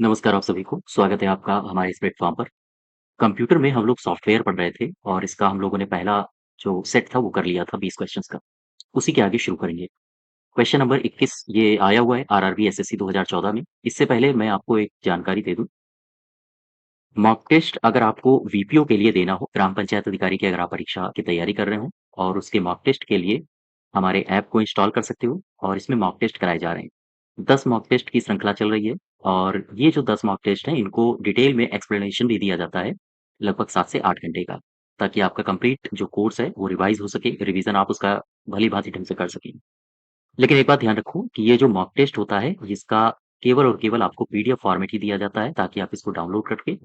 नमस्कार आप सभी को, स्वागत है आपका हमारे इस प्लेटफ़ॉर्म पर। कंप्यूटर में हम लोग सॉफ्टवेयर पढ़ रहे थे और इसका हम लोगों ने पहला जो सेट था वो कर लिया था 20 क्वेश्चन्स का। उसी के आगे शुरू करेंगे। क्वेश्चन नंबर 21 ये आया हुआ है आरआरबी एसएससी 2014 में। इससे पहले मैं आपको एक जानकारी दे दूँ, मॉक टेस्ट अगर आपको वीपीओ के लिए देना हो, ग्राम पंचायत अधिकारी की अगर आप परीक्षा की तैयारी कर रहे हो और उसके मॉक टेस्ट के लिए हमारे ऐप को इंस्टॉल कर सकते हो और इसमें मॉक टेस्ट कराए जा रहे हैं। 10 मॉक टेस्ट की श्रृंखला चल रही है और ये जो 10 मॉक टेस्ट हैं, इनको डिटेल में एक्सप्लेनेशन भी दिया जाता है, लगभग 7 से 8 घंटे का, ताकि आपका कंप्लीट जो कोर्स है, वो रिवाइज़ हो सके, रिवीज़न आप उसका भली-भाँति ढंग से कर सकें। लेकिन एक बात ध्यान रखो कि ये जो मॉक टेस्ट होता है, इसका केवल और केवल आपको पीडीएफ फॉर्मेट ही दिया जाता है, ताकि आप इसको डाउनलोड करके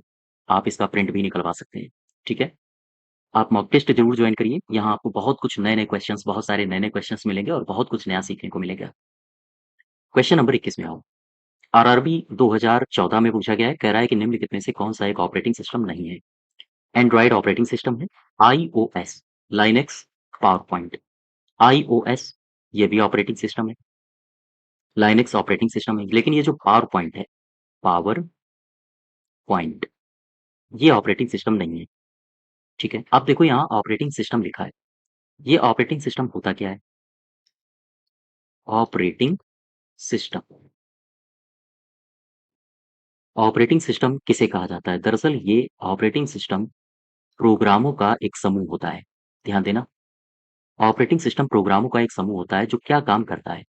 आप इसका प्रिंट भी निकलवा सकते हैं, ठीक है? आप मॉक टेस्ट ज़रूर जॉइन करिए, यहाँ आपको बहुत कुछ नए-नए क्वेश्चन्स, बहुत सारे नए-नए क्वेश्चन्स मिलेंगे और बहुत कुछ नया सीखने को मिलेगा। क्वेश्चन नंबर 21 में आओ। आरआरबी 2014 में पूछा गया है, कह रहा है कि निम्नलिखित में से कौन-सा एक ऑपरेटिंग सिस्टम नहीं है? एंड्रॉइड ऑपरेटिंग सिस्टम है, आईओएस, लाइनक्स, पावरपॉइंट। आईओएस ये भी ऑपरेटिंग सिस्टम है, लाइनक्स ऑपरेटिंग सिस्टम है, लेकिन ये जो पावरपॉइंट है, पावर पॉइंट, ये ऑपरेटिंग सिस्टम नहीं है, ठीक है? अब देखो यहाँ ऑपरेटिंग सिस्टम लिखा है, ये ऑपरेटिंग सिस्टम होता क्या है? Operating system. ऑपरेटिंग सिस्टम किसे कहा जाता है? दरअसल ये ऑपरेटिंग सिस्टम प्रोग्रामों का एक समूह होता है। ध्यान देना, ऑपरेटिंग सिस्टम प्रोग्रामों का एक समूह होता है जो क्या काम करता है?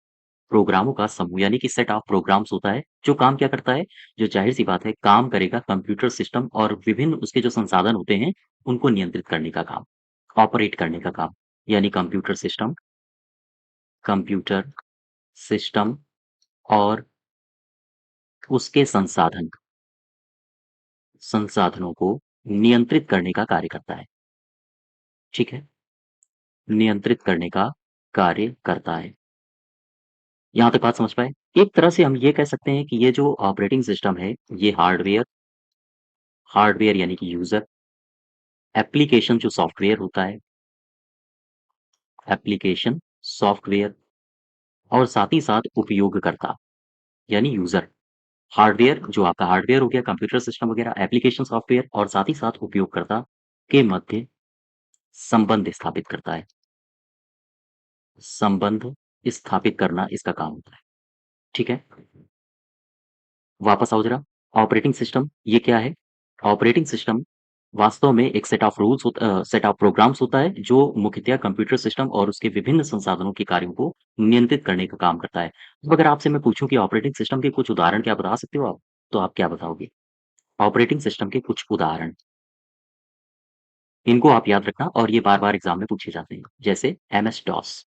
प्रोग्रामों का समूह यानी कि सेट ऑफ प्रोग्राम्स होता है, जो काम क्या करता है? जो ज़ाहिर-सी बात है काम करेगा कंप्यूटर सिस्टम और विभिन्न उसके जो संसाधन होते हैं, उनको नियंत्रित करने का काम, ऑपरेट करने का काम। यानी कंप्यूटर सिस्टम और उसके संसाधनों को नियंत्रित करने का कार्य करता है, ठीक है? नियंत्रित करने का कार्य करता है। यहाँ तक बात समझ पाए? एक तरह से हम ये कह सकते हैं कि ये जो ऑपरेटिंग सिस्टम है, ये हार्डवेयर यानी कि यूज़र, एप्लीकेशन जो सॉफ्टवेयर होता है, एप्लीकेशन, सॉफ्टवेयर और साथ ही साथ उपयोगकर्ता यानी यूज़र। हार्डवेयर जो आपका हार्डवेयर हो गया, कंप्यूटर सिस्टम वगैरह, एप्लीकेशन सॉफ्टवेयर और साथ ही साथ उपयोगकर्ता के मध्य संबंध स्थापित करता है। संबंध स्थापित करना इसका काम होता है, ठीक है? वापस आओ ज़रा, ऑपरेटिंग सिस्टम ये क्या है? ऑपरेटिंग सिस्टम वास्तव में एक सेट ऑफ प्रोग्राम्स होता है, जो मुख्यतः कंप्यूटर सिस्टम और उसके विभिन्न संसाधनों के कार्यों को नियंत्रित करने का काम करता है। अब अगर आपसे मैं पूछूँ कि ऑपरेटिंग सिस्टम के कुछ उदाहरण क्या बता सकते हो आप? तो आप क्या बताओगे? ऑपरेटिंग सिस्टम के कुछ उदाहरण, इनको आप याद रखना और ये बार-बार एग्ज़ाम में पूछे जाते हैं। जैसे MS-DOS,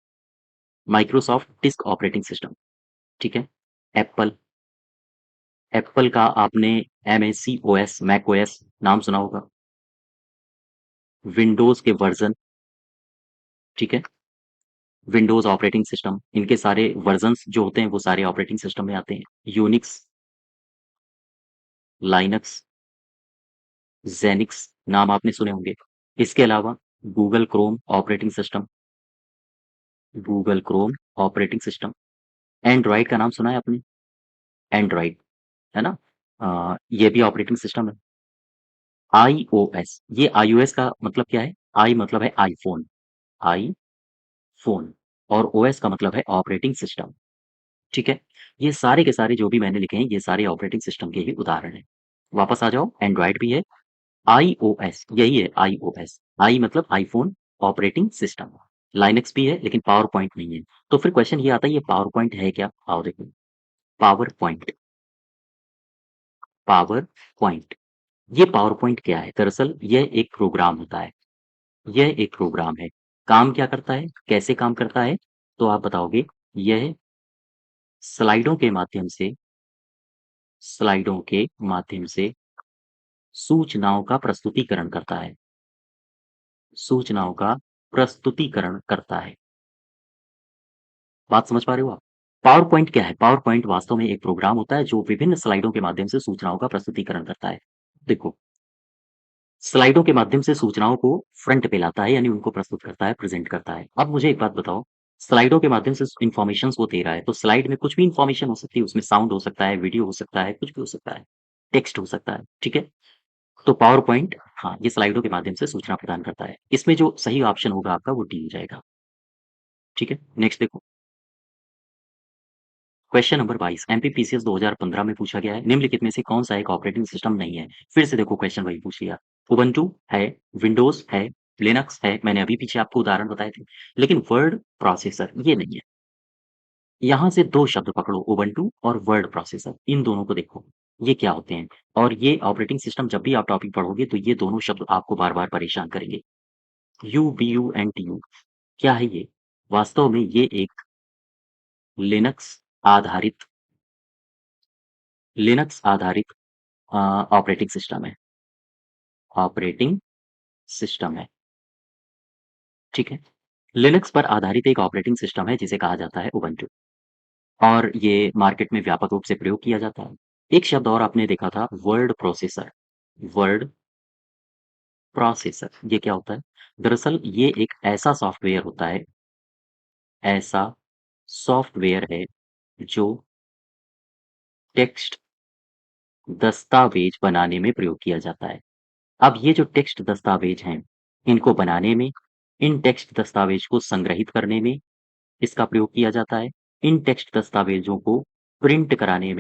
Microsoft disk operating system, ठीक है? एप्पल, एप्पल का आपने एमएसी-ओएस, मैक-ओएस नाम सुना होगा। विंडोज़ के वर्ज़न, ठीक है? विंडोज़ ऑपरेटिंग सिस्टम, इनके सारे वर्ज़न्स जो होते हैं वो सारे ऑपरेटिंग सिस्टम में आते हैं। यूनिक्स, लाइनक्स, ज़ेनिक्स नाम आपने सुने होंगे। इसके अलावा Google Chrome operating system, Google Chrome operating system. Android का नाम सुना है आपने? एंड्रॉइड, है ना? ये भी ऑपरेटिंग सिस्टम है। आईओएस, ये आईओएस का मतलब क्या है? आई मतलब है आईफ़ोन, आईफ़ोन और ओएस का मतलब है ऑपरेटिंग सिस्टम, ठीक है? ये सारे के सारे जो भी मैंने लिखे हैं, ये सारे ऑपरेटिंग सिस्टम के ही उदाहरण हैं। वापस आ जाओ, एंड्रॉइड भी है, आईओएस यही है आईओएस, आई मतलब आईफ़ोन ऑपरेटिंग सिस्टम। लाइनक्स भी है लेकिन पावर पॉइंट नहीं है। तो फिर क्वेश्चन ये आता है ये पावर पॉइंट है क्या? आओ देखो, पावर पॉइंट, पावर पॉइंट, ये पावर पॉइंट क्या है? दरअसल यह एक प्रोग्राम होता है, यह एक प्रोग्राम है। काम क्या करता है? कैसे काम करता है? तो आप बताओगे यह स्लाइडों के माध्यम से स्लाइडों के माध्यम से सूचनाओं का प्रस्तुतिकरण करता है, सूचनाओं का प्रस्तुतिकरण करता है। बात समझ पा रहे हो आप? पावर पॉइंट क्या है? पावर पॉइंट वास्तव में एक प्रोग्राम होता है जो विभिन्न स्लाइडों के माध्यम से सूचनाओं का प्रस्तुतिकरण करता है। देखो, स्लाइडों के माध्यम से सूचनाओं को फ्रंट पे लाता है यानी उनको प्रस्तुत करता है, प्रेज़ेंट करता है। अब मुझे एक बात बताओ, स्लाइडों के माध्यम से इन्फॉर्मेशंस वो दे रहा है, तो स्लाइड में कुछ भी इन्फॉर्मेशन हो सकती है, उसमें साउंड हो सकता है, वीडियो हो सकता है, कुछ भी हो सकता है। टेक्स्ट हो सकता है, ठीक है? तो पावर पॉइंट हाँ, ये स्लाइडों के माध्यम से सूचना प्रदान करता है। इसमें जो सही ऑप्शन होगा आपका वो डी हो जाएगा, ठीक है? नेक्स्ट देखो, क्वेश्चन नंबर 22 एमपीपीसीएस 2015 में पूछा गया है, निम्नलिखित में से कौन-सा एक ऑपरेटिंग सिस्टम नहीं है? फिर से देखो क्वेश्चन वही पूछ लिया। उबुंटू है, विंडोज़ है, लिनक्स है, मैंने अभी पीछे आपको उदाहरण बताए थे, लेकिन वर्ड प्रोसेसर ये नहीं है। यहाँ से 2 शब्द पकड़ो उबुंटू और वर्ड प्रोसेसर, इन दोनों को देखो, ये क्या होते हैं? और ये ऑपरेटिंग सिस्टम जब भी आप टॉपिक पढ़ोगे तो ये दोनों शब्द आपको बार-बार परेशान करेंगे। यूबीयू क्या है ये? वास्तव में ये एक लिनक्स आधारित लिनक्स आधारित ऑपरेटिंग सिस्टम है ऑपरेटिंग सिस्टम है, ठीक है? लिनक्स पर आधारित एक ऑपरेटिंग सिस्टम है जिसे कहा जाता है उबुंटू और ये मार्केट में व्यापक रूप से प्रयोग किया जाता है। एक शब्द और आपने देखा था वर्ड प्रोसेसर, ये क्या होता है? दरअसल ये एक ऐसा सॉफ्टवेयर है जो टेक्स्ट दस्तावेज बनाने में प्रयोग किया जाता है। अब ये जो टेक्स्ट दस्तावेज हैं, इनको बनाने में, इन टेक्स्ट दस्तावेज को संग्रहित करने में इसका प्रयोग किया जाता है। इन टेक्स्ट दस्तावेजों को प्रिंट कराने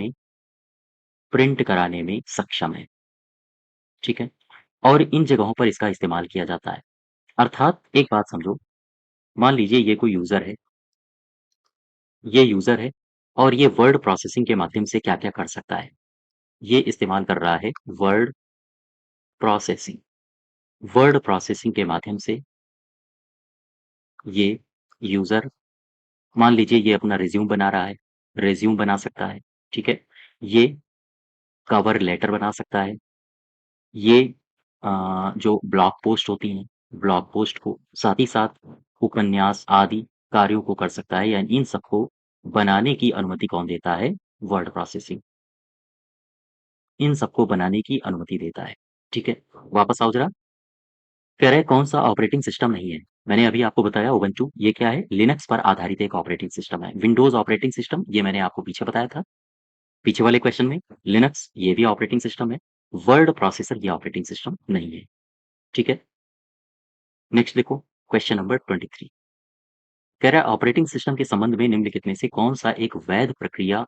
में सक्षम है, ठीक है? और इन जगहों पर इसका इस्तेमाल किया जाता है। अर्थात एक बात समझो, मान लीजिए ये यूज़र है और ये वर्ड प्रोसेसिंग के माध्यम से क्या-क्या कर सकता है। ये इस्तेमाल कर रहा है वर्ड प्रोसेसिंग। वर्ड प्रोसेसिंग के माध्यम से ये यूज़र मान लीजिए ये अपना रिज़्यूम बना रहा है, रिज़्यूम बना सकता है, ठीक है? ये कवर लेटर बना सकता है, ये जो ब्लॉग पोस्ट होती हैं, ब्लॉग पोस्ट को साथ ही साथ उपन्यास आदि कार्यों को कर सकता है, यानी इन सबको बनाने की अनुमति कौन देता है? Word processing. इन सबको बनाने की अनुमति देता है, ठीक है? वापस आओ ज़रा, कह रहा है कौन-सा ऑपरेटिंग सिस्टम नहीं है? मैंने अभी आपको बताया उबुंटू, ये क्या है? लिनक्स पर आधारित एक ऑपरेटिंग सिस्टम है। विंडोज़ ऑपरेटिंग सिस्टम, ये मैंने आपको पीछे बताया था। पीछे वाले क्वेश्चन में लिनक्स ये भी ऑपरेटिंग सिस्टम है। वर्ड प्रोसेसर ये ऑपरेटिंग सिस्टम नहीं है, ठीक है? नेक्स्ट देखो क्वेश्चन नंबर 23 कह रहा है ऑपरेटिंग सिस्टम के संबंध में निम्नलिखित में से कौन-सा एक वैध प्रक्रिया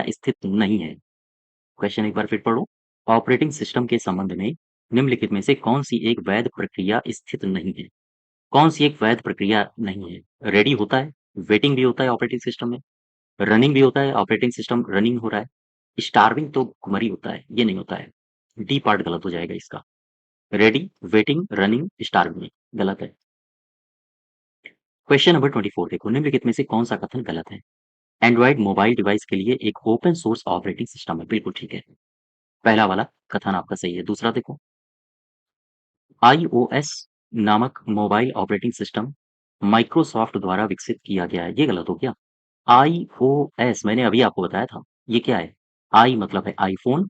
स्थित नहीं है? क्वेश्चन एक बार फिर पढ़ो। ऑपरेटिंग सिस्टम के संबंध में निम्नलिखित में से कौन-सी एक वैध प्रक्रिया स्थित नहीं है? कौन-सी एक वैध प्रक्रिया नहीं है? रेडी होता है, वेटिंग भी होता है ऑपरेटिंग सिस्टम में, रनिंग भी होता है, ऑपरेटिंग सिस्टम रनिंग हो रहा है, स्टार्विंग तो घुमरी होता है, ये नहीं होता है। डी पार्ट गलत हो जाएगा इसका। रेडी, वेटिंग, रनिंग, स्टार्विंग गलत है। क्वेश्चन नंबर 24 देखो निम्नलिखित में से कौन-सा कथन गलत है? एंड्रॉइड मोबाइल डिवाइस के लिए एक ओपन सोर्स ऑपरेटिंग सिस्टम है, बिल्कुल ठीक है। पहला वाला कथन आपका सही है। दूसरा देखो, आईओएस नामक मोबाइल ऑपरेटिंग सिस्टम माइक्रोसॉफ्ट द्वारा विकसित किया गया है, ये गलत हो गया। आईओएस मैंने अभी आपको बताया था, ये क्या है? आई मतलब है आईफ़ोन,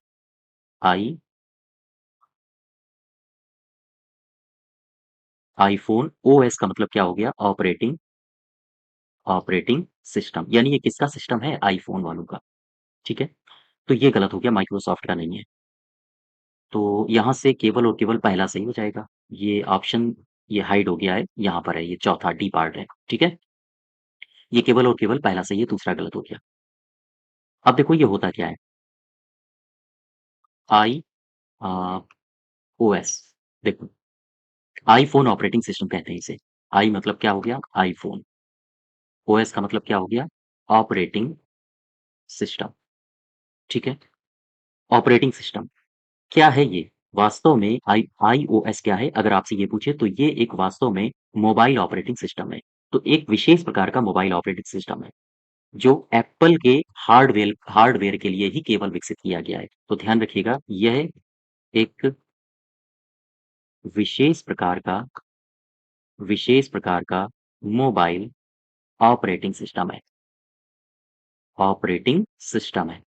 आई आईफ़ोन, ओएस का मतलब क्या हो गया? ऑपरेटिंग सिस्टम, यानी ये किसका सिस्टम है? आईफ़ोन वालों का, ठीक है? तो ये गलत हो गया, माइक्रोसॉफ्ट का नहीं है। तो यहाँ से केवल और केवल पहला सही हो जाएगा। ये ऑप्शन ये हाइड हो गया है, यहाँ पर है ये चौथा डी पार्ट है, ठीक है? ये केवल और केवल पहला सही है, दूसरा गलत हो गया। अब देखो ये होता क्या है? आई अ, ओएस देखो, आईफ़ोन ऑपरेटिंग सिस्टम कहते हैं इसे। आई मतलब क्या हो गया? आईफ़ोन, ओएस का मतलब क्या हो गया? ऑपरेटिंग सिस्टम, ठीक है? ऑपरेटिंग सिस्टम क्या है ये? वास्तव में आईओएस क्या है? अगर आपसे ये पूछे तो ये एक वास्तव में मोबाइल ऑपरेटिंग सिस्टम है। तो एक विशेष प्रकार का मोबाइल ऑपरेटिंग सिस्टम है, जो एप्पल के हार्डवेयर के लिए ही केवल विकसित किया गया है। तो ध्यान रखिएगा, यह एक विशेष प्रकार का विशेष प्रकार का मोबाइल ऑपरेटिंग सिस्टम है ऑपरेटिंग सिस्टम है,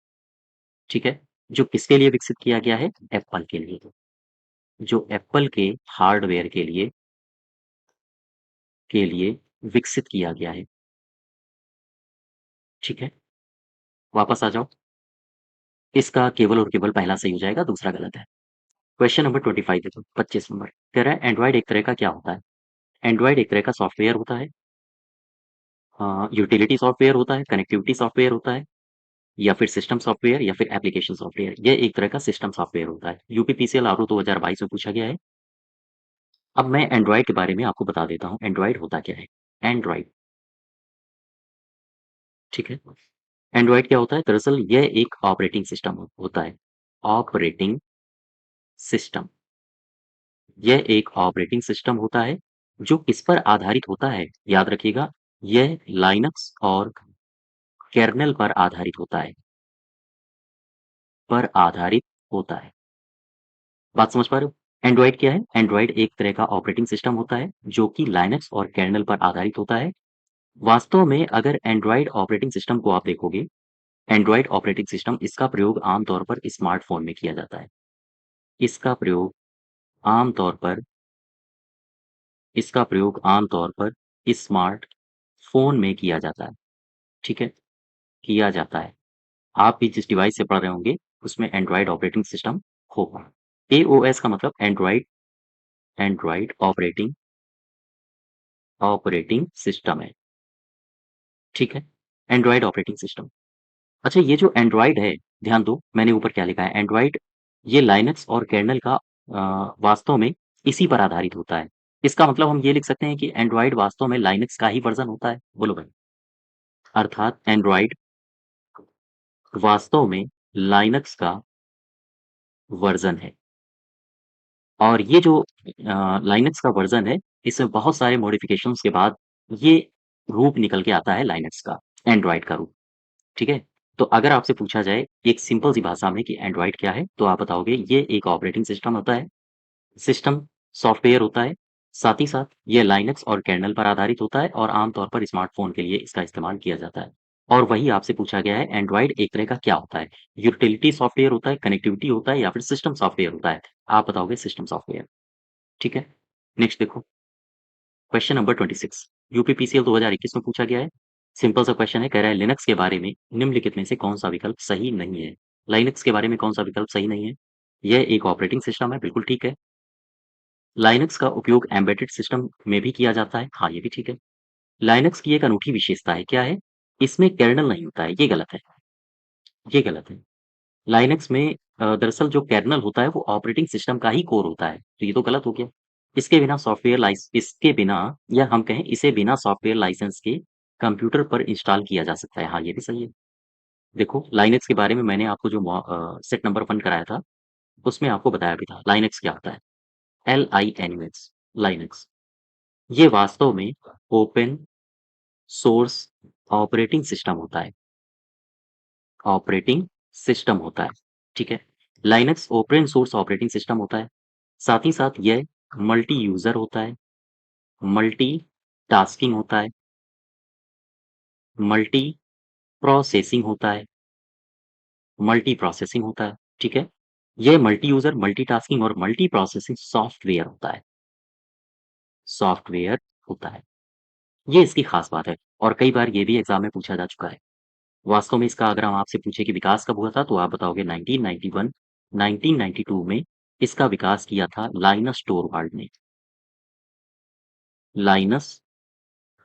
ठीक है? जो किसके लिए विकसित किया गया है? एप्पल के लिए। जो एप्पल के हार्डवेयर के लिए विकसित किया गया है, ठीक है? वापस आ जाओ। इसका केवल और केवल पहला सही हो जाएगा, दूसरा गलत है। क्वेश्चन नंबर 25 देखो, 25 नंबर कह रहा है एंड्रॉइड एक तरह का क्या होता है? एंड्रॉइड एक तरह का सॉफ्टवेयर होता है, यूटिलिटी सॉफ्टवेयर होता है, कनेक्टिविटी सॉफ्टवेयर होता है, या फिर सिस्टम सॉफ्टवेयर या फिर एप्लीकेशन सॉफ्टवेयर। ये एक तरह का सिस्टम सॉफ्टवेयर होता है। यूपीपीसीएल आरओ 2022 में पूछा गया है। अब मैं एंड्रॉइड के बारे में आपको बता देता हूँ, एंड्रॉइड होता क्या है। एंड्रॉइड, ठीक है। एंड्रॉइड क्या होता है? दरअसल यह एक ऑपरेटिंग सिस्टम होता है। ऑपरेटिंग सिस्टम, यह एक ऑपरेटिंग सिस्टम होता है जो किस पर आधारित होता है? याद रखिएगा, यह लाइनक्स और कर्नेल पर आधारित होता है, पर आधारित होता है। बात समझ पा रहे हो? एंड्रॉइड क्या है? एंड्रॉइड एक तरह का ऑपरेटिंग सिस्टम होता है जो कि लाइनक्स और कर्नेल पर आधारित होता है। वास्तव में अगर एंड्रॉइड ऑपरेटिंग सिस्टम को आप देखोगे, एंड्रॉइड ऑपरेटिंग सिस्टम, इसका प्रयोग आमतौर पर स्मार्टफोन में किया जाता है। इसका प्रयोग आमतौर पर इसका प्रयोग आमतौर पर स्मार्टफ़ोन में किया जाता है, ठीक है? किया जाता है। आप भी जिस डिवाइस से पढ़ रहे होंगे, उसमें एंड्रॉइड ऑपरेटिंग सिस्टम होगा। एओएस का मतलब Android Android operating operating system है, ठीक है? Android operating system. अच्छा, ये जो एंड्रॉइड है, ध्यान दो मैंने ऊपर क्या लिखा है। एंड्रॉइड ये लाइनक्स और कर्नेल का वास्तव में इसी पर आधारित होता है। इसका मतलब हम ये लिख सकते हैं कि एंड्रॉइड वास्तव में लाइनक्स का ही वर्ज़न होता है। बोलो भाई। अर्थात एंड्रॉइड वास्तव में लाइनक्स का वर्ज़न है। और ये जो लाइनक्स का वर्ज़न है, इसमें बहुत सारे मॉडिफ़िकेशंस के बाद ये रूप निकल के आता है लाइनक्स का, एंड्रॉइड का रूप, ठीक है? तो अगर आपसे पूछा जाए एक सिंपल सी भाषा में कि एंड्रॉइड क्या है? तो आप बताओगे ये एक ऑपरेटिंग सिस्टम होता है, सिस्टम सॉफ्टवेयर होता है, साथ ही साथ ये लाइनक्स और कर्नेल पर आधारित होता है और आमतौर पर स्मार्टफ़ोन के लिए इसका इस्तेमाल किया जाता है। और वही आपसे पूछा गया है, एंड्रॉइड एक तरह का क्या होता है? यूटिलिटी सॉफ्टवेयर होता है, कनेक्टिविटी होता है या फिर सिस्टम सॉफ्टवेयर होता है? आप बताओगे सिस्टम सॉफ्टवेयर, ठीक है? नेक्स्ट देखो, क्वेश्चन नंबर 26 यूपीपीसीएल 2021 में पूछा गया है। सिंपल सा क्वेश्चन है, कह रहा है लिनक्स के बारे में निम्नलिखित में से कौन-सा विकल्प सही नहीं है? लाइनक्स के बारे में कौन-सा विकल्प सही नहीं है? यह एक ऑपरेटिंग सिस्टम है, बिल्कुल ठीक है। लाइनक्स का उपयोग एम्बेडेड सिस्टम में भी किया जाता है, हाँ, ये भी ठीक है। लाइनक्स की एक अनूठी विशेषता है, क्या है? इसमें कर्नेल नहीं होता है, ये गलत है, ये गलत है। लाइनक्स में दरअसल जो कर्नेल होता है वो ऑपरेटिंग सिस्टम का ही कोर होता है, तो ये तो गलत हो गया। इसके बिना या हम कहें इसे बिना सॉफ्टवेयर लाइसेंस के कंप्यूटर पर इंस्टॉल किया जा सकता है, हाँ, ये भी सही है। देखो, लाइनक्स के बारे में मैंने आपको जो सेट नंबर 1 कराया था, उसमें आपको बताया भी था, लाइनक्स क्या होता है? LINUX, Linux. ये वास्तव में ओपन सोर्स ऑपरेटिंग सिस्टम होता है, ऑपरेटिंग सिस्टम होता है, ठीक है? Linux open source operating system होता है, साथ ही साथ यह मल्टी यूज़र होता है, मल्टी टास्किंग होता है, मल्टी प्रोसेसिंग होता है, मल्टी प्रोसेसिंग होता है, ठीक है? ये मल्टी यूज़र, मल्टीटास्किंग और मल्टी प्रोसेसिंग सॉफ्टवेयर होता है। ये इसकी खास बात है और कई बार ये भी एग्ज़ाम में पूछा जा चुका है। वास्तव में इसका अगर हम आपसे पूछे कि विकास कब हुआ था, तो आप बताओगे 1991, 1992 में इसका विकास किया था लाइनस टोरवाल्ड ने, लाइनस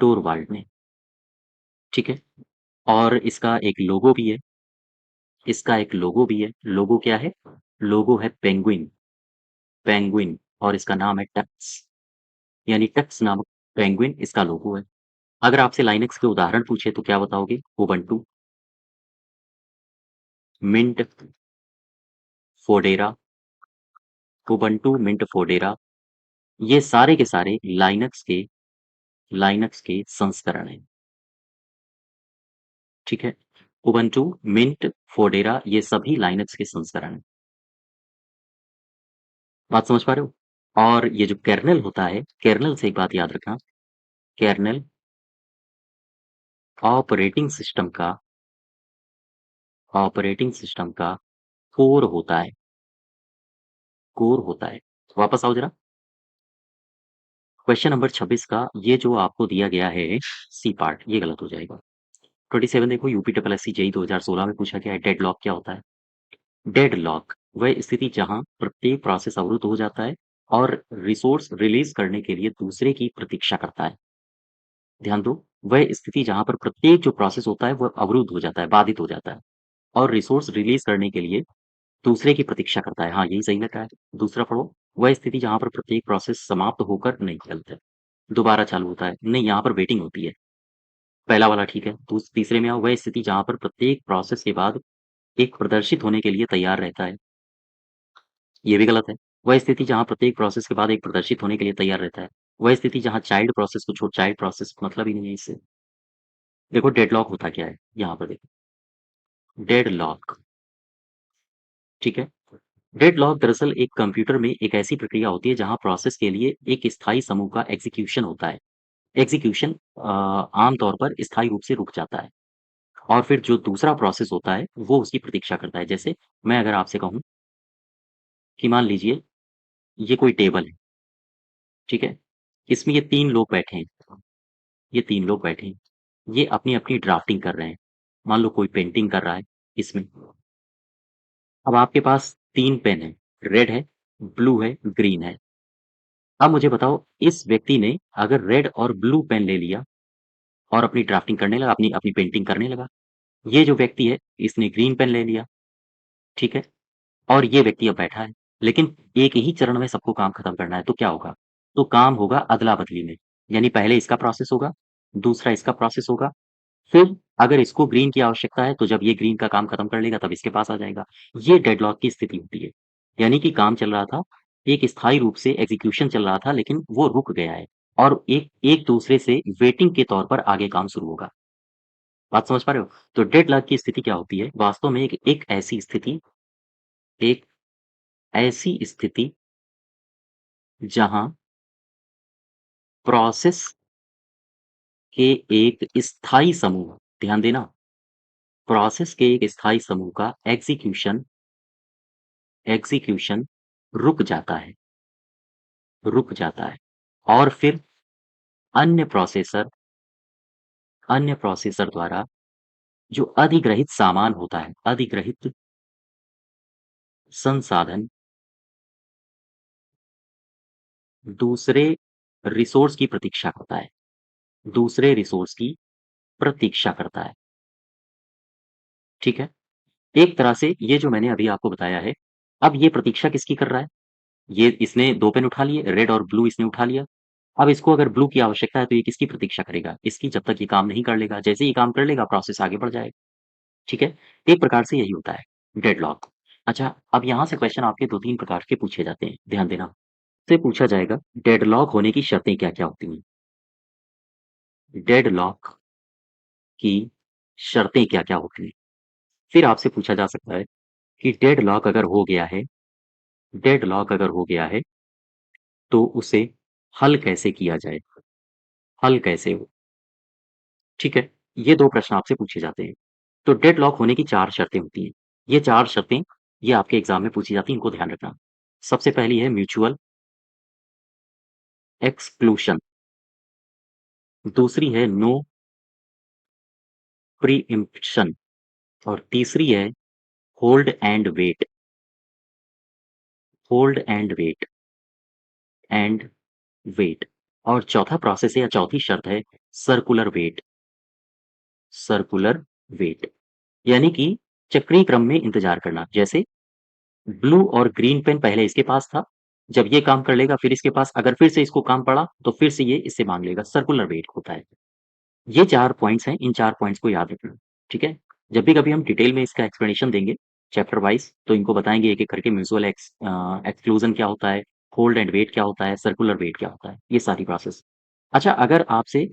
टोरवाल्ड ने, ठीक है? और इसका एक लोगो भी है, इसका एक लोगो भी है। लोगो क्या है? लोगो है पेंगुइन, पेंगुइन, और इसका नाम है टक्स, यानी टक्स नामक पेंगुइन इसका लोगो है। अगर आपसे लाइनक्स के उदाहरण पूछे तो क्या बताओगे? उबंटू, मिंट, फोडेरा, उबंटू, मिंट, फोडेरा, ये सारे के सारे लाइनक्स के संस्करण हैं, ठीक है? उबंटू, मिंट, फोडेरा ये सभी लाइनक्स के संस्करण हैं। बात समझ पा रहे हो? और ये जो कर्नेल होता है, कर्नेल से एक बात याद रखना, कर्नेल ऑपरेटिंग सिस्टम का ऑपरेटिंग सिस्टम का कोर होता है, कोर होता है। वापस आओ जरा, क्वेश्चन नंबर 26 का ये जो आपको दिया गया है सी पार्ट, ये गलत हो जाएगा। 27 देखो, यूपी ट्रिपल एससी जेई 2016 में पूछा गया है, डेडलॉक क्या होता है? डेडलॉक वह स्थिति जहां प्रत्येक प्रोसेस अवरुद्ध हो जाता है और रिसोर्स रिलीज करने के लिए दूसरे की प्रतीक्षा करता है। ध्यान दो, वह स्थिति जहां पर प्रत्येक जो प्रोसेस होता है वह अवरुद्ध हो जाता है, बाधित हो जाता है और रिसोर्स रिलीज करने के लिए दूसरे की प्रतीक्षा करता है। हाँ, यही सही लग रहा है। दूसरा पढ़ो, वह स्थिति जहां पर प्रत्येक प्रोसेस समाप्त होकर नहीं चलता है, दोबारा चालू होता है। नहीं, यहाँ पर वेटिंग होती है। पहला वाला ठीक है। तीसरे में आओ, वह स्थिति जहां पर प्रत्येक प्रोसेस के बाद एक प्रदर्शित होने के लिए तैयार रहता है। ये भी गलत है। वह स्थिति जहाँ प्रत्येक प्रोसेस के बाद एक प्रदर्शित होने के लिए तैयार रहता है। वह स्थिति जहाँ चाइल्ड प्रोसेस को छोड़ चाइल्ड प्रोसेस मतलब ही नहीं है इससे। देखो डेडलॉक होता क्या है? यहाँ पर देखो, डेडलॉक, ठीक है? डेडलॉक दरअसल एक कंप्यूटर में एक ऐसी प्रक्रिया होती है जहाँ प्रोसेस के लिए एक स्थायी समूह का एग्जीक्यूशन होता है। एग्जीक्यूशन आमतौर पर स्थायी रूप से रुक जाता है और फिर जो दूसरा प्रोसेस होता है, वो उसकी प्रतीक्षा करता है। जैसे मैं अगर आपसे कहूँ कि मान लीजिए ये कोई टेबल है, ठीक है? इसमें ये 3 लोग बैठे हैं। ये 3 लोग बैठे हैं। ये अपनी-अपनी ड्राफ्टिंग कर रहे हैं। मान लो कोई पेंटिंग कर रहा है इसमें। अब आपके पास 3 पेन हैं, रेड है, ब्लू है, ग्रीन है। अब मुझे बताओ इस व्यक्ति ने अगर रेड और ब्लू पेन ले लिया और अपनी ड्राफ्टिंग करने लगा, अपनी अपनी पेंटिंग करने लगा। ये जो व्यक्ति है इसने ग्रीन पेन ले लिया, ठीक है? और ये व्यक्ति अब बैठा है। लेकिन एक ही चरण में सबको काम खत्म करना है तो क्या होगा? तो काम होगा अदला-बदली में। यानी पहले इसका प्रोसेस होगा, दूसरा इसका प्रोसेस होगा, फिर अगर इसको ग्रीन की आवश्यकता है, तो जब ये ग्रीन का काम खत्म कर लेगा, तब इसके पास आ जाएगा। ये डेडलॉक की स्थिति होती है। यानी कि काम चल रहा था, एक स्थायी रूप से एग्ज़ीक्यूशन चल रहा था, लेकिन वो रुक गया है और एक एक दूसरे से वेटिंग के तौर पर आगे काम शुरू होगा। बात समझ पा रहे हो? तो डेडलॉक की स्थिति क्या होती है? वास्तव में एक ऐसी स्थिति जहाँ प्रोसेस के एक स्थायी समूह, ध्यान देना, प्रोसेस के एक स्थायी समूह का एग्ज़ीक्यूशन रुक जाता है और फिर अन्य प्रोसेसर अन्य प्रोसेसर द्वारा जो अधिग्रहित सामान होता है, अधिग्रहित संसाधन दूसरे रिसोर्स की प्रतीक्षा करता है, दूसरे रिसोर्स की प्रतीक्षा करता है, ठीक है? एक तरह से ये जो मैंने अभी आपको बताया है, अब ये प्रतीक्षा किसकी कर रहा है? ये इसने 2 पेन उठा लिए, रेड और ब्लू इसने उठा लिया। अब इसको अगर ब्लू की आवश्यकता है तो ये किसकी प्रतीक्षा करेगा? इसकी, जब तक ये काम नहीं कर लेगा। जैसे ही काम कर लेगा प्रोसेस आगे बढ़ जाएगा, ठीक है? एक प्रकार से यही होता है, डेडलॉक। अच्छा, अब यहाँ से क्वेश्चन आपके 2-3 प्रकार के पूछे जाते हैं, ध्यान देना। से पूछा जाएगा डेडलॉक होने की शर्तें क्या-क्या होती हैं? डेडलॉक की शर्तें क्या-क्या होती हैं? फिर आपसे पूछा जा सकता है कि डेडलॉक अगर हो गया है, तो उसे हल कैसे किया जाए? हल कैसे हो? ठीक है? ये 2 प्रश्न आपसे पूछे जाते हैं। तो डेडलॉक होने की 4 शर्तें होती हैं। ये 4 शर्तें ये आपके एग्ज़ाम में पूछी जाती हैं, इनको ध्यान रखना। सबसे पहली है म्यूचुअल एक्सक्लूशन, दूसरी है नो प्रीएम्प्शन और तीसरी है hold and wait, hold and wait और चौथा प्रोसेस है या चौथी शर्त है सर्कुलर वेट, सर्कुलर वेट। यानी कि चक्रीय क्रम में इंतज़ार करना। जैसे ब्लू और ग्रीन पेन पहले इसके पास था, जब ये काम कर लेगा फिर इसके पास, अगर फिर से इसको काम पड़ा तो फिर से ये इससे माँग लेगा, सर्कुलर वेट होता है। ये 4 पॉइंट्स हैं, इन 4 पॉइंट्स को याद रखना, ठीक है? जब भी कभी हम डिटेल में इसका एक्सप्लेनेशन देंगे, चैप्टर वाइज़, तो इनको बताएँगे एक-एक करके म्यूचुअल एक्सक्लूज़न क्या होता है, होल्ड एंड वेट क्या होता है, सर्कुलर वेट क्या होता है, ये सारी प्रोसेस। अच्छा, अगर आपसे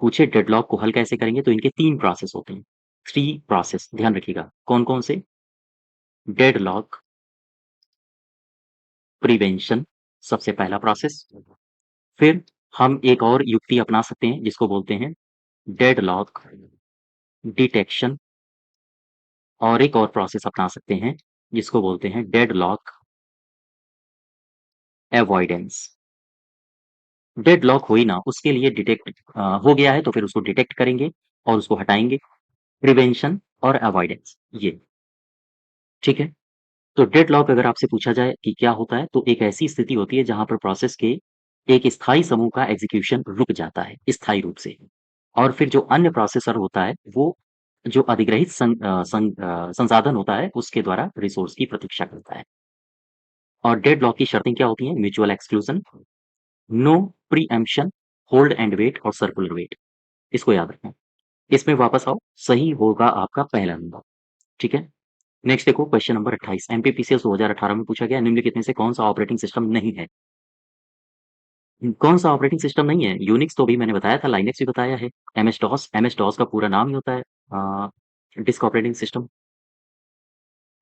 पूछे डेडलॉक को हल कैसे करेंगे, तो इनके 3 प्रोसेस होते हैं, 3 प्रोसेस ध्यान रखिएगा, कौन-कौन से? डेडलॉक प्रिवेंशन सबसे पहला प्रोसेस, फिर हम एक और युक्ति अपना सकते हैं जिसको बोलते हैं डेडलॉक डिटेक्शन और एक और प्रोसेस अपना सकते हैं जिसको बोलते हैं डेडलॉक अवॉइडेंस। डेडलॉक हुई ना उसके लिए हो गया है तो फिर उसको डिटेक्ट करेंगे और उसको हटाएँगे, प्रिवेंशन और अवॉइडेंस ये, ठीक है? तो डेडलॉक अगर आपसे पूछा जाए कि क्या होता है, तो एक ऐसी स्थिति होती है जहाँ पर प्रोसेस के एक स्थायी समूह का एग्जीक्यूशन रुक जाता है, स्थायी रूप से। और फिर जो अन्य प्रोसेसर होता है, वो जो अधिग्रहित संसाधन होता है, उसके द्वारा रिसोर्स की प्रतीक्षा करता है। और डेडलॉक की शर्तें क्या होती हैं? Mutual exclusion, no preemption, hold and wait और सर्कुलर वेट। इसको याद रखना। इसमें वापस आओ, सही होगा आपका पहला नंबर। ठीक है? नेक्स्ट देखो क्वेश्चन नंबर 28। एमपीपीसीएस 2018 में पूछा गया, निम्नलिखित में से कौन सा ऑपरेटिंग सिस्टम नहीं है? कौन सा ऑपरेटिंग सिस्टम नहीं है? यूनिक्स तो अभी मैंने बताया था, लाइनेक्स भी बताया है। एमएस डॉस का पूरा नाम ही होता है डिस्क ऑपरेटिंग सिस्टम।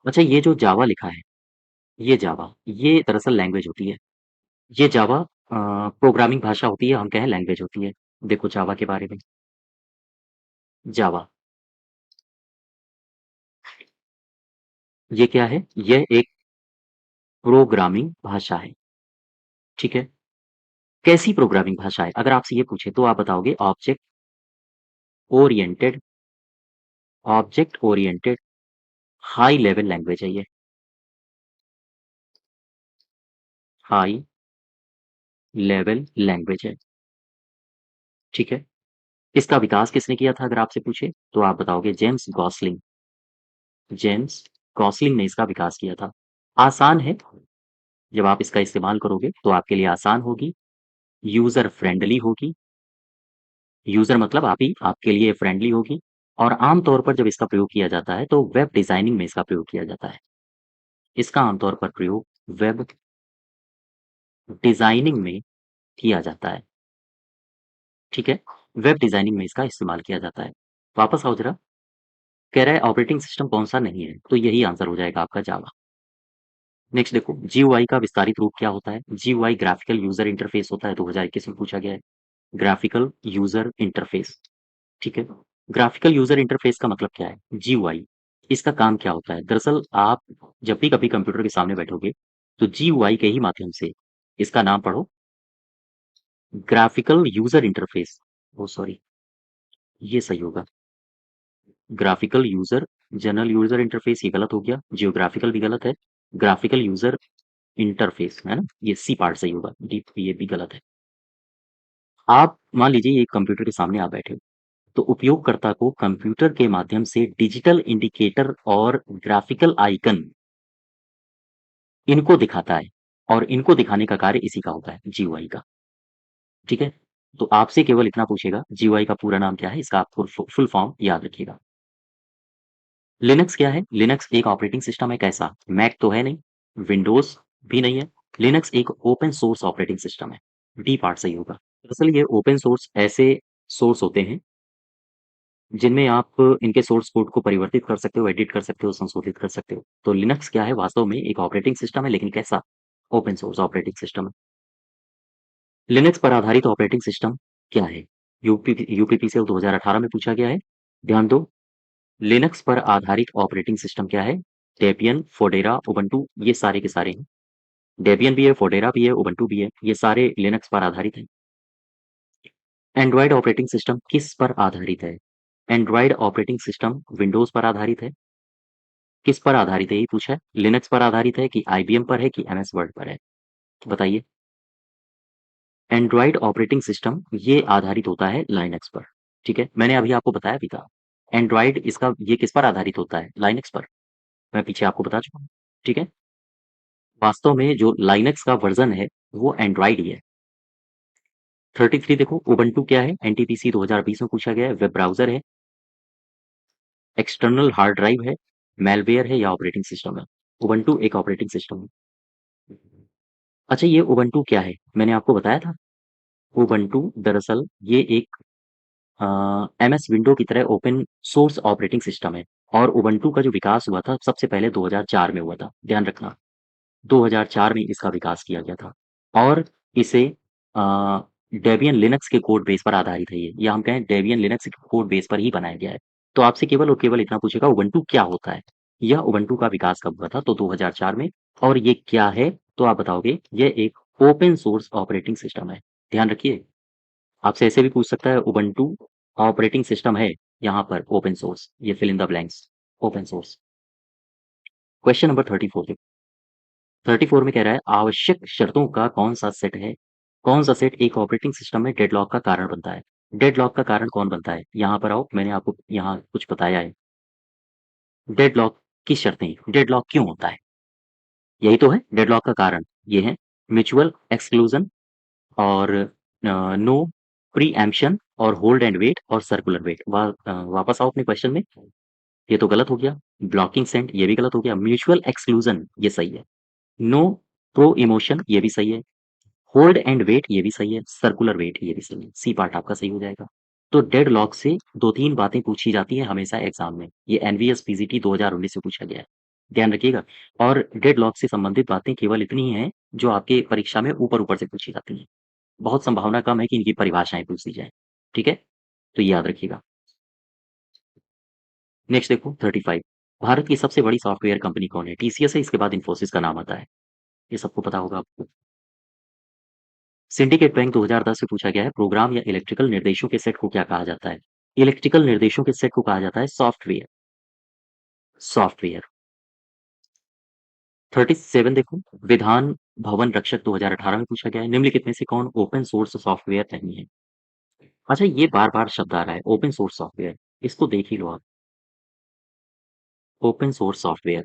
अच्छा, ये जो जावा लिखा है, ये जावा, ये दरअसल लैंग्वेज होती है। ये जावा प्रोग्रामिंग भाषा होती है, हम कहें लैंग्वेज होती है। देखो जावा के बारे में। जावा, ये क्या है? यह एक प्रोग्रामिंग भाषा है। ठीक है? कैसी प्रोग्रामिंग भाषा है? अगर आपसे ये पूछे तो आप बताओगे oriented object oriented high level language है ये। हाई लेवल लैंग्वेज है। ठीक है? इसका विकास किसने किया था अगर आपसे पूछे, तो आप बताओगे जेम्स गॉसलिंग। जेम्स गॉसलिंग ने इसका विकास किया था। आसान है, जब आप इसका इस्तेमाल करोगे तो आपके लिए आसान होगी, यूजर फ्रेंडली होगी। यूजर मतलब आप ही, आपके लिए फ्रेंडली होगी। और आमतौर पर जब इसका प्रयोग किया जाता है तो वेब डिजाइनिंग में इसका प्रयोग किया जाता है। इसका आमतौर पर प्रयोग वेब डिजाइनिंग में किया जाता है। ठीक है? वेब डिजाइनिंग में इसका इस्तेमाल किया जाता है। वापस आओ जरा। कह रहा है ऑपरेटिंग सिस्टम कौन सा नहीं है, तो यही आंसर हो जाएगा आपका जावा। नेक्स्ट देखो, जीयूआई का विस्तारित रूप क्या होता है? जीयूआई ग्राफिकल यूजर इंटरफेस होता है, 2021 में पूछा गया है। Graphical user interface. ठीक है? ग्राफिकल यूजर इंटरफेस का मतलब क्या है? जीयूआई, इसका काम क्या होता है? दरअसल आप जब भी कभी कंप्यूटर के सामने बैठोगे, तो जीयूआई के ही माध्यम से इसका नाम पढ़ो, ग्राफिकल यूजर इंटरफेस। ओ सॉरी, ये सही होगा। Graphical user, general user interface ये गलत हो गया, जियोग्राफिकल भी गलत है, ग्राफिकल यूजर इंटरफेस है ना, ये सी पार्ट सही होगा, डी ये भी गलत है। आप मान लीजिए एक कंप्यूटर के सामने आप बैठे हो, तो उपयोगकर्ता को कंप्यूटर के माध्यम से डिजिटल इंडिकेटर और ग्राफिकल आइकन, इनको दिखाता है। और इनको दिखाने का कार्य इसी का होता है, जीयूआई का। ठीक है? तो आपसे केवल इतना पूछेगा, जीयूआई का पूरा नाम क्या है, इसका आप फुल फॉर्म याद रखिएगा। लिनक्स क्या है? लिनक्स एक ऑपरेटिंग सिस्टम है। कैसा? मैक तो है नहीं, विंडोज भी नहीं है। लिनक्स एक ओपन सोर्स ऑपरेटिंग सिस्टम है। डी पार्ट सही होगा। दरअसल ये ओपन सोर्स ऐसे सोर्स होते हैं जिनमें आप इनके सोर्स कोड को परिवर्तित कर सकते हो, एडिट कर सकते हो, संशोधित कर सकते हो। तो लिनक्स क्या है? वास्तव में एक ऑपरेटिंग सिस्टम है, लेकिन कैसा? ओपन सोर्स ऑपरेटिंग सिस्टम है। लिनक्स पर आधारित ऑपरेटिंग सिस्टम क्या है? यूपीपीसीएल 2018 में पूछा गया है। ध्यान दो, लिनक्स पर आधारित ऑपरेटिंग सिस्टम क्या है? डेबियन, फोडेरा, उबंटू, ये सारे के सारे हैं। डेबियन भी है, फोडेरा भी है, उबंटू भी है, ये सारे लिनक्स पर आधारित हैं। एंड्रॉयड ऑपरेटिंग सिस्टम किस पर आधारित है? एंड्रॉयड ऑपरेटिंग सिस्टम विंडोज पर आधारित है। किस पर आधारित है ये पूछा है? लिनक्स पर आधारित है कि आईबीएम पर है कि एमएस वर्ड पर है? बताइए। एंड्रॉयड ऑपरेटिंग सिस्टम ये आधारित होता है लाइनक्स पर। ठीक है? मैंने अभी आपको बताया भी था। एंड्रॉयड इसका ये किस पर आधारित होता है? लाइनक्स पर। मैं पीछे आपको बता चुका हूँ। ठीक है? वास्तव में जो लाइनक्स का वर्जन है वो एंड्रॉयड ही है। 33 देखो, उबंटू क्या है? एनटीपीसी 2020 में पूछा गया है। वेब ब्राउजर है, एक्सटर्नल हार्ड ड्राइव है, मेलवेयर है या ऑपरेटिंग सिस्टम है? उबंटू एक ऑपरेटिंग सिस्टम है। अच्छा, ये उबंटू क्या है? मैंने आपको बताया था। उबंटू दरअसल ये एक एमएस विंडो की तरह ओपन सोर्स ऑपरेटिंग सिस्टम है। और उबंटू का जो विकास हुआ था सबसे पहले 2004 में हुआ था, ध्यान रखना। 2004 में इसका विकास किया गया था। और इसे डेबियन लिनक्स के कोड बेस पर आधारित है ये, या हम कहें डेबियन लिनक्स के कोड बेस पर ही बनाया गया है। तो आपसे केवल और केवल इतना पूछेगा, उबंटू क्या होता है? यह उबंटू का विकास कब हुआ था? तो 2004 में। और ये क्या है? तो आप बताओगे ये एक ओपन सोर्स ऑपरेटिंग सिस्टम है। ध्यान रखिए, आपसे ऐसे भी पूछ सकता है, उबंटू ऑपरेटिंग सिस्टम है यहाँ पर ओपन सोर्स, ये fill in the blanks, open source. Question number 34 देखो। 34 में कह रहा है आवश्यक शर्तों का कौन सा सेट है, कौन सा सेट एक ऑपरेटिंग सिस्टम में डेडलॉक का कारण बनता है? डेडलॉक का कारण कौन बनता है? यहाँ पर आओ, मैंने आपको यहाँ कुछ बताया है। डेडलॉक की शर्तें, डेडलॉक क्यों होता है? यही तो है डेडलॉक का कारण। ये है म्यूचुअल एक्सक्लूजन और नो प्रीएम्पशन और होल्ड एंड वेट और सर्कुलर वेट। वापस आओ अपने क्वेश्चन में। ये तो गलत हो गया। ब्लॉकिंग सेंट ये भी गलत हो गया। म्यूचुअल एक्सक्लूजन ये सही है। नो प्रो इमोशन ये भी सही है। होल्ड एंड वेट ये भी सही है। सर्कुलर वेट ये भी सही है। सी पार्ट आपका सही हो जाएगा। तो डेडलॉक से दो तीन बातें पूछी जाती है हमेशा एग्जाम में। ये एनवीएस पीजीटी 2019 से पूछा गया है, ध्यान रखिएगा। और डेडलॉक से संबंधित बातें केवल इतनी ही हैं जो आपके परीक्षा में ऊपर ऊपर से पूछी जाती हैं। बहुत संभावना कम है कि इनकी परिभाषाएं पूछ दी जाए। ठीक है, तो ये याद रखिएगा। नेक्स्ट देखो 35। भारत की सबसे बड़ी सॉफ्टवेयर कंपनी कौन है? टीसीएस है, इसके बाद इन्फोसिस का नाम आता है। ये सबको पता होगा आपको। सिंडिकेट बैंक 2010 से पूछा गया है प्रोग्राम या इलेक्ट्रिकल निर्देशों के सेट को क्या कहा जाता है? इलेक्ट्रिकल निर्देशों के सेट को कहा जाता है सॉफ्टवेयर। सॉफ्टवेयर। 37 देखो। विधान भवन रक्षक 2018 में पूछा गया है निम्नलिखित में से कौन ओपन सोर्स सॉफ्टवेयर नहीं है? अच्छा, ये बार बार शब्द आ रहा है ओपन सोर्स सॉफ्टवेयर, इसको देख ही लो आप। Open source software,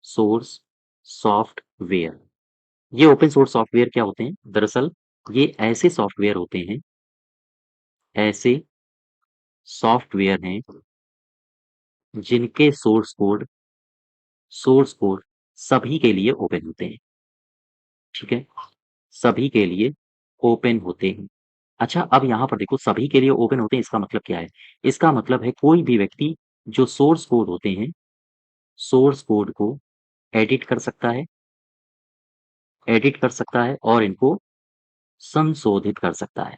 source software. ये ओपन सोर्स सॉफ्टवेयर क्या होते हैं? दरअसल ये ऐसे सॉफ्टवेयर होते हैं, ऐसे सॉफ्टवेयर हैं जिनके सोर्स कोड सभी के लिए ओपन होते हैं। ठीक है, सभी के लिए ओपन होते हैं। अच्छा, अब यहाँ पर देखो सभी के लिए ओपन होते हैं, इसका मतलब क्या है? इसका मतलब है कोई भी व्यक्ति जो सोर्स कोड होते हैं, सोर्स कोड को एडिट कर सकता है, एडिट कर सकता है और इनको संशोधित कर सकता है।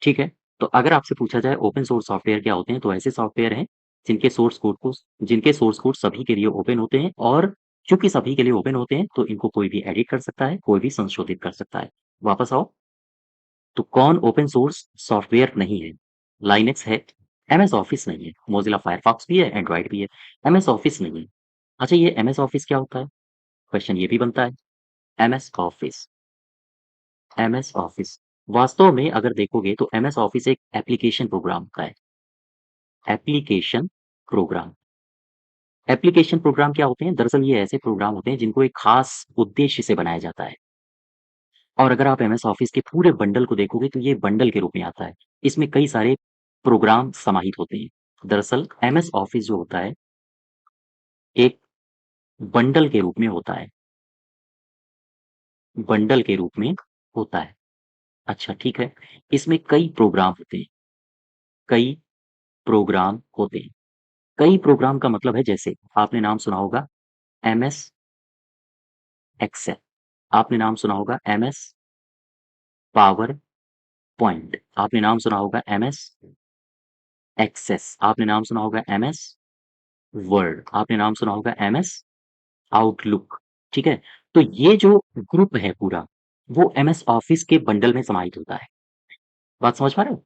ठीक है, तो अगर आपसे पूछा जाए ओपन सोर्स सॉफ्टवेयर क्या होते हैं, तो ऐसे सॉफ्टवेयर हैं जिनके सोर्स कोड सभी के लिए ओपन होते हैं और चूंकि सभी के लिए ओपन होते हैं तो इनको कोई भी एडिट कर सकता है, कोई भी संशोधित कर सकता है। वापस आओ, तो कौन ओपन सोर्स सॉफ्टवेयर नहीं है? लाइनेक्स है, एमएस ऑफिस नहीं है, मोजिला फायरफॉक्स भी है, एंड्रॉइड भी है, एमएस ऑफिस नहीं है। अच्छा, ये एमएस ऑफिस क्या होता है? क्वेश्चन ये भी बनता है। एमएस ऑफिस, एमएस ऑफिस वास्तव में अगर देखोगे तो एमएस ऑफिस एक एप्लीकेशन प्रोग्राम होता है। एप्लीकेशन प्रोग्राम, एप्लीकेशन प्रोग्राम क्या होते हैं? दरअसल ये ऐसे प्रोग्राम होते हैं जिनको एक खास उद्देश्य से बनाया जाता है। और अगर आप एमएस ऑफिस के पूरे बंडल को देखोगे तो ये बंडल के रूप में आता है। इसमें कई सारे प्रोग्राम समाहित होते हैं। दरअसल एमएस ऑफिस जो होता है एक बंडल के रूप में होता है, बंडल के रूप में होता है। अच्छा ठीक है, इसमें कई प्रोग्राम होते हैं, कई प्रोग्राम होते हैं। कई प्रोग्राम का मतलब है जैसे आपने नाम सुना होगा एमएस एक्सेल, आपने नाम सुना होगा एमएस पावर पॉइंट, आपने नाम सुना होगा एमएस एक्सेस, आपने नाम सुना होगा एमएस वर्ड, आपने नाम सुना होगा एमएस आउटलुक। ठीक है, तो ये जो ग्रुप है पूरा वो एमएस ऑफिस के बंडल में समाहित होता है। बात समझ पा रहे हो?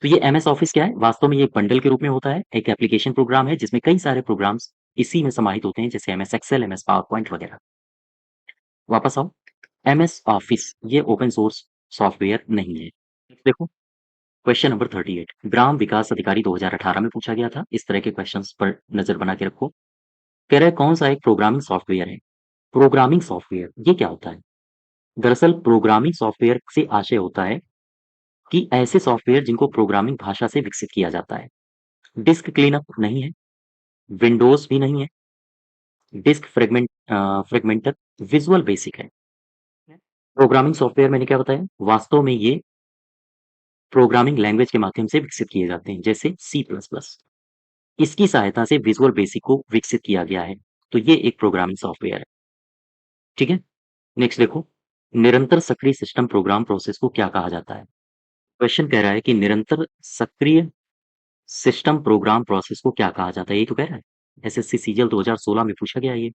तो ये एमएस ऑफिस क्या है? वास्तव में ये एक बंडल के रूप में होता है, एक एप्लीकेशन प्रोग्राम है जिसमें कई सारे प्रोग्राम्स इसी में समाहित होते हैं जैसे MS Excel, MS PowerPoint वगैरह। वापस आओ, एमएस ऑफिस ये ओपन सोर्स सॉफ्टवेयर नहीं है। देखो क्वेश्चन नंबर 38। ग्राम विकास अधिकारी 2018 में पूछा गया था, इस तरह के क्वेश्चंस पर नजर बना के रखो। कह रहा है कौन सा एक प्रोग्रामिंग सॉफ्टवेयर है? प्रोग्रामिंग सॉफ्टवेयर ये क्या होता है? दरअसल प्रोग्रामिंग सॉफ्टवेयर से आशय होता है कि ऐसे सॉफ्टवेयर जिनको प्रोग्रामिंग भाषा से विकसित किया जाता है। डिस्क क्लीनअप नहीं है, विंडोज भी नहीं है, डिस्क फ्रेगमेंटर, विजुअल बेसिक है। प्रोग्रामिंग सॉफ्टवेयर मैंने क्या बताया? वास्तव में ये प्रोग्रामिंग लैंग्वेज के माध्यम से विकसित किए जाते हैं जैसे सी प्लस प्लस। इसकी सहायता से विजुअल बेसिक को विकसित किया गया है, तो ये एक प्रोग्रामिंग सॉफ्टवेयर है। ठीक है, नेक्स्ट देखो, निरंतर सक्रिय सिस्टम प्रोग्राम प्रोसेस को क्या कहा जाता है? क्वेश्चन कह रहा है कि निरंतर सक्रिय सिस्टम प्रोग्राम प्रोसेस को क्या कहा जाता है? ये तो कह रहा है, एसएससी सीजीएल 2016 में पूछा गया ये।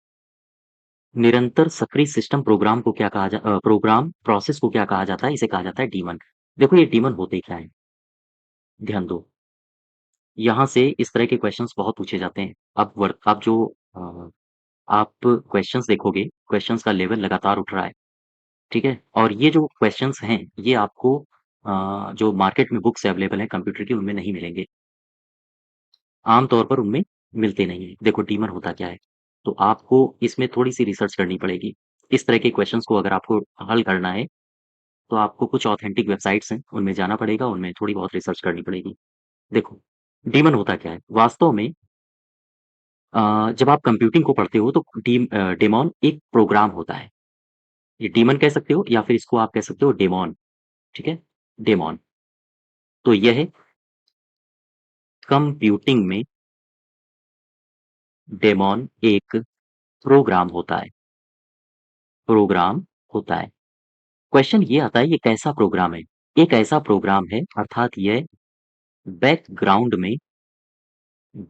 निरंतर सक्रिय सिस्टम प्रोग्राम को क्या प्रोग्राम प्रोसेस को क्या कहा जाता है? इसे कहा जाता है डीमन। देखो ये डीमन होते क्या है, ध्यान दो। यहाँ से इस तरह के क्वेश्चंस बहुत पूछे जाते हैं। अब जो अ, आप क्वेश्चंस देखोगे, क्वेश्चंस का लेवल लगातार उठ रहा है, ठीक है? और ये जो क्वेश्चंस हैं, ये आपको जो मार्केट में बुक्स अवेलेबल हैं कंप्यूटर की, उनमें नहीं मिलेंगे। आम तौर पर उनमें मिलते नहीं हैं। देखो डीमर होता क्या है? तो आपको इसमें थोड़ी-सी रिसर्च करनी पड़ेगी। इस तरह के क्वेश्चंस को अगर आपको हल करना है, तो आपको कुछ ऑथेंटिक वेबसाइट्स हैं, उनमें जाना पड़ेगा, उनमें थोड़ी बहुत रिसर्च करनी पड़ेगी। देखो, डीमन होता क्या है? वास्तव में जब आप कंप्यूटिंग को पढ़ते हो तो डेमॉन एक प्रोग्राम होता है। ये डीमन कह सकते हो या फिर इसको आप कह सकते हो डेमॉन, ठीक है? डेमॉन। तो यह कंप्यूटिंग में डेमॉन एक प्रोग्राम होता है, प्रोग्राम होता है। क्वेश्चन ये आता है ये कैसा प्रोग्राम है? एक ऐसा प्रोग्राम है अर्थात यह बैकग्राउंड में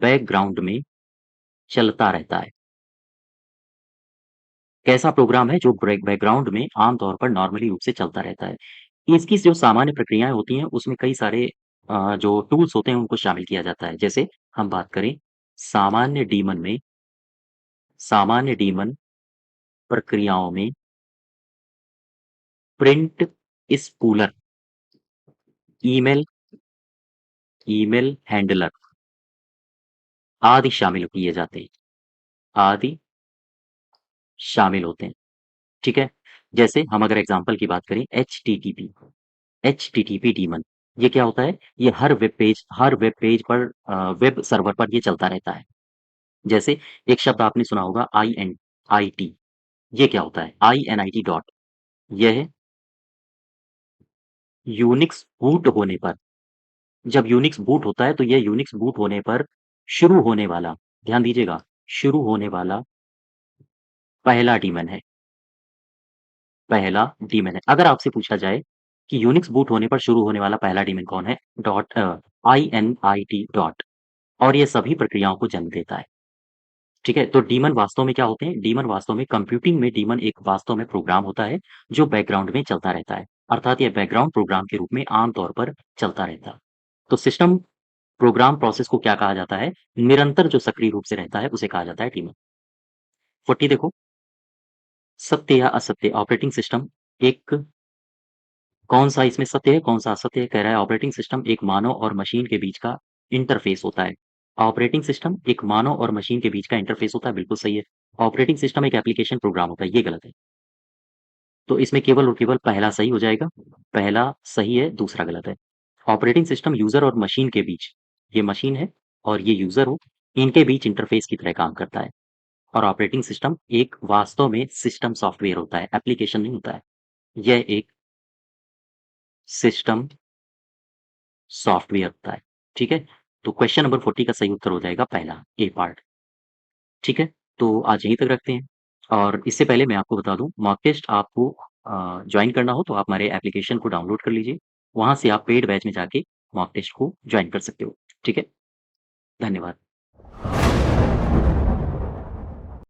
बैकग्राउंड में चलता रहता है। कैसा प्रोग्राम है जो बैकग्राउंड में आम तौर पर नॉर्मली रूप से चलता रहता है। इसकी जो सामान्य प्रक्रियाएँ होती हैं उसमें कई सारे जो टूल्स होते हैं उनको शामिल किया जाता है। जैसे हम बात करें सामान्य डीमन में सामान्य डीमन प्रक्रियाओं में print spooler, email email handler आदि शामिल किए जाते हैं, आदि शामिल होते हैं, ठीक है? जैसे हम अगर एग्ज़ाम्पल की बात करें एचटीटीपी एचटीटीपी डीमन ये क्या होता है? ये हर वेब पेज पर वेब सर्वर पर ये चलता रहता है। जैसे एक शब्द आपने सुना होगा आईएनआईटी ये क्या होता है? आईएनआईटी डॉट यह यूनिक्स बूट होने पर जब यूनिक्स बूट होता है तो यह यूनिक्स बूट होने पर शुरू होने वाला ध्यान दीजिएगा, शुरू होने वाला पहला डीमन है, पहला डीमन है। अगर आपसे पूछा जाए कि यूनिक्स बूट होने पर शुरू होने वाला पहला डीमन कौन है? आईएनआईटी डॉट और ये सभी प्रक्रियाओं को जन्म देता है। ठीक है? तो डीमन वास्तव में क्या होते हैं? डीमन वास्तव में कंप्यूटिंग में डीमन एक वास्तव में प्रोग्राम होता है, जो बैकग्राउंड में चलता रहता है। अर्थात ये बैकग्राउंड प्रोग्राम के रूप में आम तौर पर चलता रहता है। तो सिस्टम प्रोग्राम प्रोसेस को क्या कहा जाता है? निरंतर जो सक्रिय रूप से रहता है, उसे कहा जाता है डीमन। 40 देखो, सत्य या असत्य ऑपरेटिंग सिस्टम एक कौन-सा इसमें सत्य है, कौन-सा असत्य है? कह रहा है ऑपरेटिंग सिस्टम एक मानव और मशीन के बीच का इंटरफ़ेस होता है। ऑपरेटिंग सिस्टम एक मानव और मशीन के बीच का इंटरफ़ेस होता है, बिल्कुल सही है। ऑपरेटिंग सिस्टम एक एप्लीकेशन प्रोग्राम होता है, ये गलत है। तो इसमें केवल और केवल पहला सही हो जाएगा। पहला सही है, दूसरा गलत है। ऑपरेटिंग सिस्टम यूज़र और मशीन के बीच ये मशीन है और ये यूज़र हो, इनके बीच इंटरफ़ेस की तरह काम करता है और ऑपरेटिंग सिस्टम एक वास्तव में सिस्टम सॉफ्टवेयर होता है, एप्लीकेशन नहीं होता है। यह एक सिस्टम सॉफ्टवेयर होता है, ठीक है? तो क्वेश्चन नंबर 40 का सही उत्तर हो जाएगा पहला, ए पार्ट, ठीक है? तो आज यहीं तक रखते हैं और इससे पहले मैं आपको बता दूँ मॉक टेस्ट आपको जॉइन करना हो तो आप हमारे एप्लीकेशन को डाउनलोड कर लीजिए। वहाँ से आप पेड बैच में जाके मॉक टेस्ट को जॉइन कर सकते हो, ठीक है? धन्यवाद।